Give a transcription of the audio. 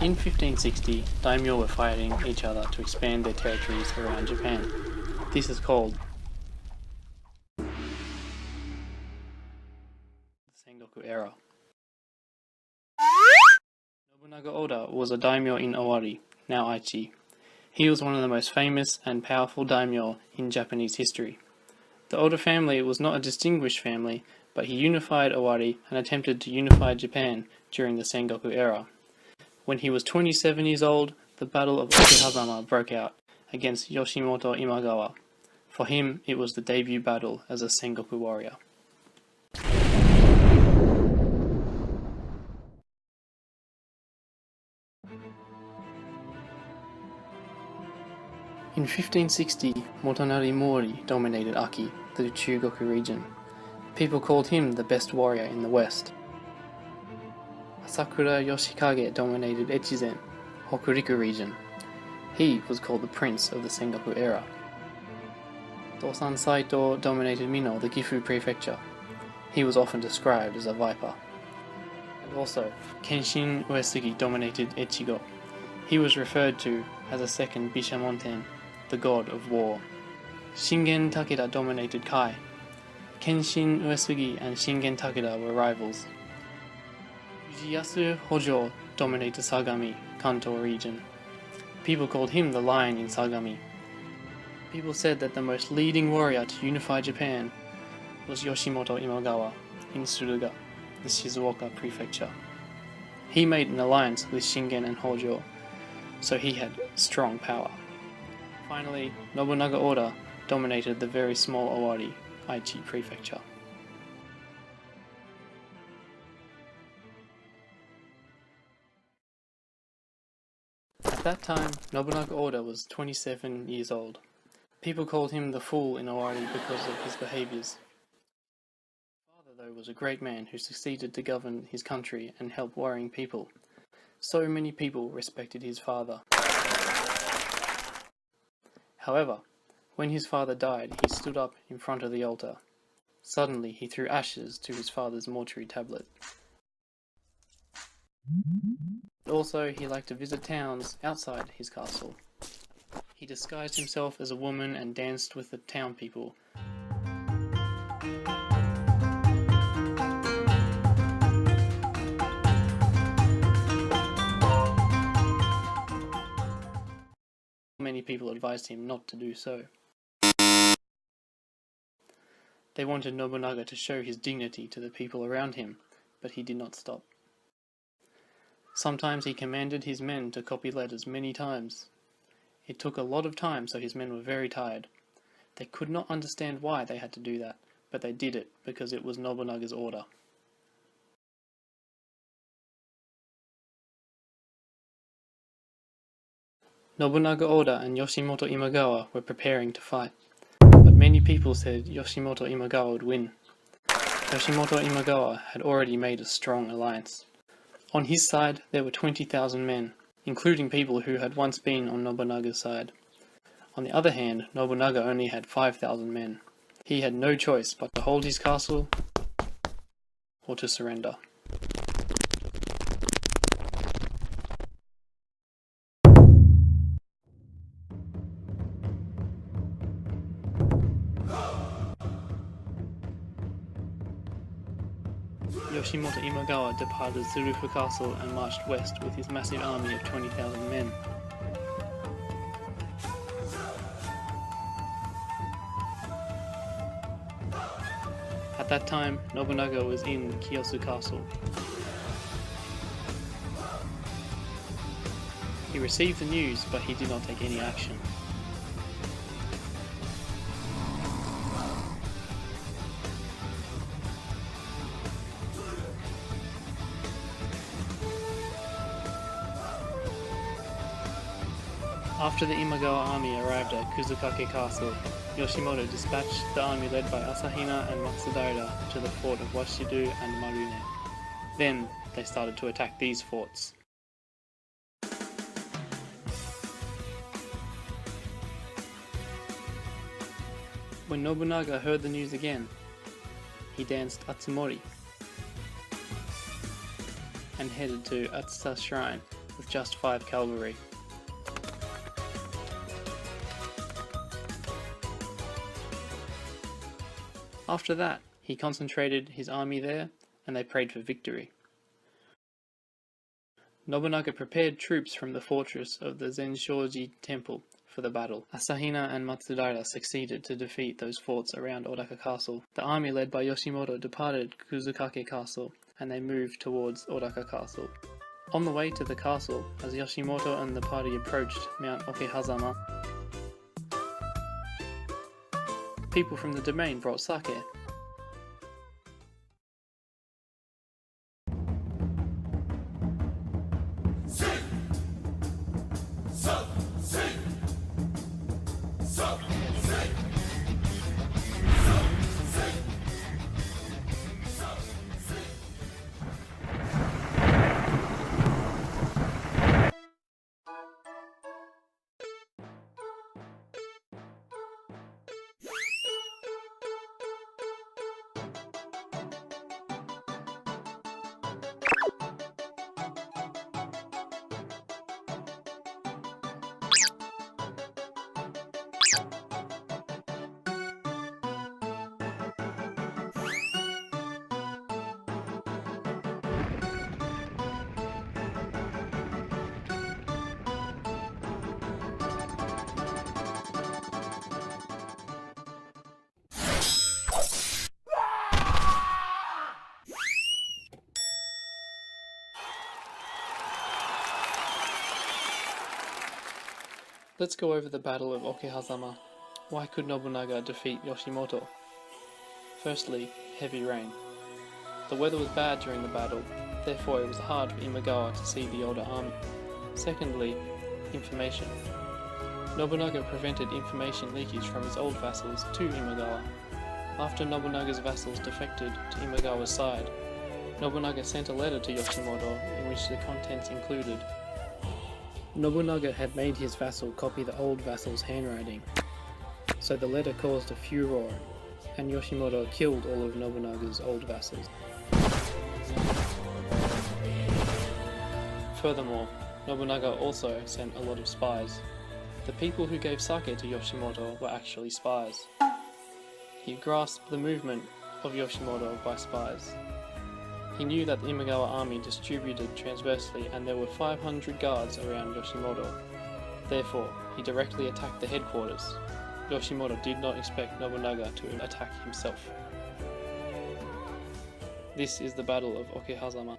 In 1560, daimyo were fighting each other to expand their territories around Japan. This is called the Sengoku era. Nobunaga Oda was a daimyo in Owari, now Aichi. He was one of the most famous and powerful daimyo in Japanese history. The Oda family was not a distinguished family, but he unified Owari and attempted to unify Japan during the Sengoku era. When he was 27 years old, the Battle of Okehazama broke out against Yoshimoto Imagawa. For him, it was the debut battle as a Sengoku warrior. In 1560, Motonari Mori dominated Aki, the Chugoku region. People called him the best warrior in the west. Asakura Yoshikage dominated Echizen, Hokuriku region. He was called the Prince of the Sengoku era. Dosan Saito dominated Mino, the Gifu prefecture. He was often described as a viper. And also, Kenshin Uesugi dominated Echigo. He was referred to as a second Bishamonten, the god of war. Shingen Takeda dominated Kai. Kenshin Uesugi and Shingen Takeda were rivals. Ujiyasu Hojo dominated Sagami, Kanto region. People called him the Lion in Sagami. People said that the most leading warrior to unify Japan was Yoshimoto Imagawa in Suruga, the Shizuoka prefecture. He made an alliance with Shingen and Hojo, so he had strong power. Finally, Nobunaga Oda dominated the very small Owari, Aichi prefecture. At that time, Nobunaga Oda was 27 years old. People called him the fool in Owari because of his behaviours. His father, though, was a great man who succeeded to govern his country and help warring people. So many people respected his father. However, when his father died, he stood up in front of the altar. Suddenly, he threw ashes to his father's mortuary tablet. Also, he liked to visit towns outside his castle. He disguised himself as a woman and danced with the town people. Many people advised him not to do so. They wanted Nobunaga to show his dignity to the people around him, but he did not stop. Sometimes he commanded his men to copy letters many times. It took a lot of time, so his men were very tired. They could not understand why they had to do that, but they did it because it was Nobunaga's order. Nobunaga Oda and Yoshimoto Imagawa were preparing to fight, but many people said Yoshimoto Imagawa would win. Yoshimoto Imagawa had already made a strong alliance. On his side, there were 20,000 men, including people who had once been on Nobunaga's side. On the other hand, Nobunaga only had 5,000 men. He had no choice but to hold his castle or to surrender. Yoshimoto Imagawa departed Tsurufu Castle and marched west with his massive army of 20,000 men. At that time, Nobunaga was in Kiyosu Castle. He received the news, but he did not take any action. After the Imagawa army arrived at Kuzukake Castle, Yoshimoto dispatched the army led by Asahina and Matsudaira to the fort of Washidu and Marune. Then they started to attack these forts. When Nobunaga heard the news again, he danced Atsumori and headed to Atsuta Shrine with just 5 cavalry. After that, he concentrated his army there, and they prayed for victory. Nobunaga prepared troops from the fortress of the Zenshoji Temple for the battle. Asahina and Matsudaira succeeded to defeat those forts around Odaka Castle. The army led by Yoshimoto departed Kuzukake Castle, and they moved towards Odaka Castle. On the way to the castle, as Yoshimoto and the party approached Mount Okehazama, people from the domain brought sake. Let's go over the Battle of Okehazama. Why could Nobunaga defeat Yoshimoto? Firstly, heavy rain. The weather was bad during the battle, therefore it was hard for Imagawa to see the older army. Secondly, information. Nobunaga prevented information leakage from his old vassals to Imagawa. After Nobunaga's vassals defected to Imagawa's side, Nobunaga sent a letter to Yoshimoto in which the contents included: Nobunaga had made his vassal copy the old vassal's handwriting, so the letter caused a furor, and Yoshimoto killed all of Nobunaga's old vassals. Furthermore, Nobunaga also sent a lot of spies. The people who gave sake to Yoshimoto were actually spies. He grasped the movement of Yoshimoto by spies. He knew that the Imagawa army distributed transversely and there were 500 guards around Yoshimoto. Therefore, he directly attacked the headquarters. Yoshimoto did not expect Nobunaga to attack himself. This is the Battle of Okehazama.